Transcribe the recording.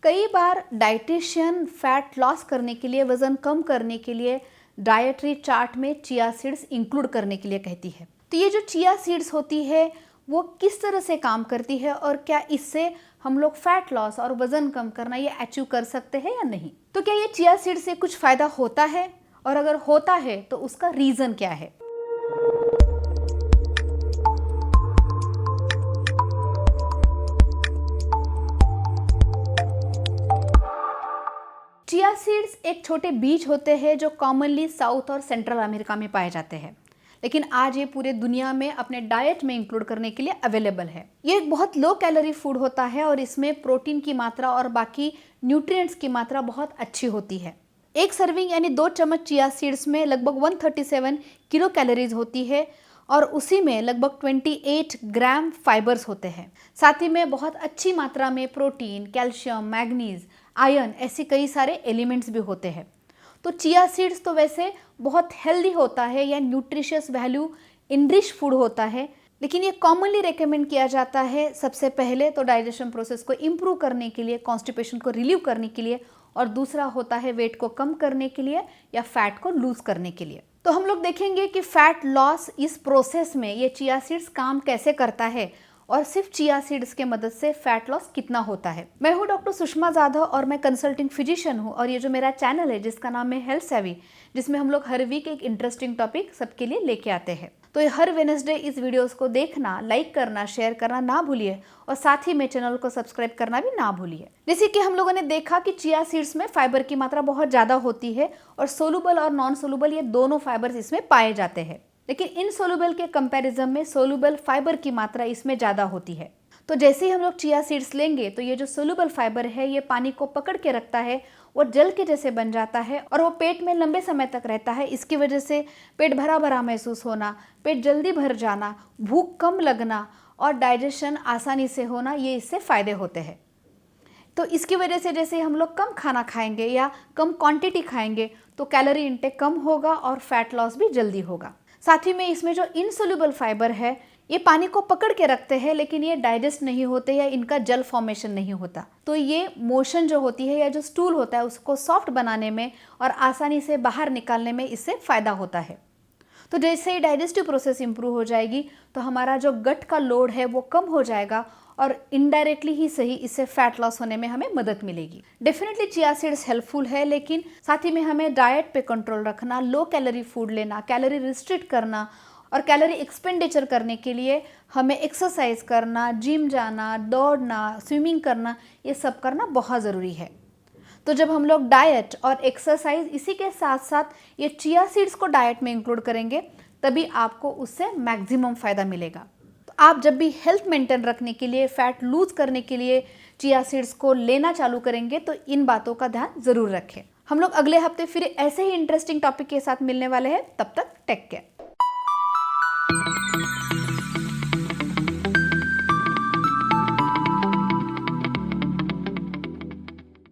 कई बार dietitian fat loss करने के लिए, वज़न कम करने के लिए डाइटरी चार्ट में चिया सीड्स इंक्लूड करने के लिए कहती है। तो ये जो चिया सीड्स होती है वो किस तरह से काम करती है और क्या इससे हम लोग फैट लॉस और वज़न कम करना ये अचीव कर सकते हैं या नहीं? तो क्या ये चिया सीड्स से कुछ फ़ायदा होता है, और अगर होता है तो उसका रीज़न क्या है? चिया सीड्स एक छोटे बीज होते हैं जो कॉमनली साउथ और सेंट्रल अमेरिका में पाए जाते हैं, लेकिन आज ये पूरे दुनिया में अपने डाइट में इंक्लूड करने के लिए अवेलेबल है। ये एक बहुत लो कैलोरी फूड होता है और इसमें प्रोटीन की मात्रा और बाकी न्यूट्रिएंट्स की मात्रा बहुत अच्छी होती है। एक सर्विंग यानी 2 चम्मच चिया सीड्स में लगभग 137 किलो कैलोरीज होती है और उसी में लगभग 28 ग्राम फाइबर्स होते हैं। साथ ही में बहुत अच्छी मात्रा में प्रोटीन, कैल्शियम, मैग्नीज, आयरन ऐसे कई सारे एलिमेंट्स भी होते हैं। तो चिया सीड्स तो वैसे बहुत हेल्दी होता है या न्यूट्रिशियस वैल्यू इनरिच फूड होता है, लेकिन ये कॉमनली रेकमेंड किया जाता है सबसे पहले तो डाइजेशन प्रोसेस को इम्प्रूव करने के लिए, कॉन्स्टिपेशन को रिलीव करने के लिए, और दूसरा होता है वेट को कम करने के लिए या फैट को लूज करने के लिए। तो हम लोग देखेंगे कि फैट लॉस इस प्रोसेस में ये चिया सीड्स काम कैसे करता है और सिर्फ चिया सीड्स के मदद से फैट लॉस कितना होता है। मैं हूँ डॉक्टर सुषमा जाधव और मैं कंसल्टिंग फिजिशियन हूँ, और ये जो मेरा चैनल है जिसका नाम है हेल्थ सेवी, जिसमें हम लोग हर वीक एक इंटरेस्टिंग टॉपिक सबके लिए लेके आते हैं। तो ये हर वेडनेसडे इस वीडियोस को देखना, लाइक करना, शेयर करना ना भूलिए, और साथ ही में चैनल को सब्सक्राइब करना भी ना भूलिए। जैसे कि हम लोगों ने देखा कि चिया सीड्स में फाइबर की मात्रा बहुत ज़्यादा होती है और सोलुबल और नॉन सोलुबल ये दोनों फाइबर्स इसमें पाए जाते हैं, लेकिन इनसोलुबल के कंपैरिजन में सोलुबल फाइबर की मात्रा इसमें ज़्यादा होती है। तो जैसे ही हम लोग चिया सीड्स लेंगे तो ये जो सोलुबल फाइबर है ये पानी को पकड़ के रखता है और जल के जैसे बन जाता है और वो पेट में लंबे समय तक रहता है। इसकी वजह से पेट भरा भरा महसूस होना, पेट जल्दी भर जाना, भूख कम लगना और डाइजेशन आसानी से होना, ये इससे फ़ायदे होते हैं। तो इसकी वजह से जैसे हम लोग कम खाना खाएंगे या कम क्वांटिटी खाएंगे तो कैलोरी इंटेक कम होगा और फैट लॉस भी जल्दी होगा। साथ ही में इसमें जो इनसोल्यूबल फाइबर है ये पानी को पकड़ के रखते हैं, लेकिन ये डाइजेस्ट नहीं होते या इनका जल फॉर्मेशन नहीं होता। तो ये मोशन जो होती है या जो स्टूल होता है उसको सॉफ्ट बनाने में और आसानी से बाहर निकालने में इससे फ़ायदा होता है। तो जैसे ही डाइजेस्टिव प्रोसेस इंप्रूव हो जाएगी तो हमारा जो गट का लोड है वो कम हो जाएगा और इनडायरेक्टली ही सही इससे फैट लॉस होने में हमें मदद मिलेगी। डेफिनेटली चिया सीड्स हेल्पफुल है, लेकिन साथ ही में हमें डाइट पे कंट्रोल रखना, लो कैलोरी फूड लेना, कैलोरी रिस्ट्रिक्ट करना और कैलोरी एक्सपेंडिचर करने के लिए हमें एक्सरसाइज करना, जिम जाना, दौड़ना, स्विमिंग करना, ये सब करना बहुत ज़रूरी है। तो जब हम लोग डाइट और एक्सरसाइज इसी के साथ साथ ये चिया सीड्स को डाइट में इंक्लूड करेंगे तभी आपको उससे मैक्सिमम फ़ायदा मिलेगा। तो आप जब भी हेल्थ मेंटेन रखने के लिए, फैट लूज करने के लिए चिया सीड्स को लेना चालू करेंगे तो इन बातों का ध्यान ज़रूर रखें। हम लोग अगले हफ्ते फिर ऐसे ही इंटरेस्टिंग टॉपिक के साथ मिलने वाले हैं। तब तक टेक केयर।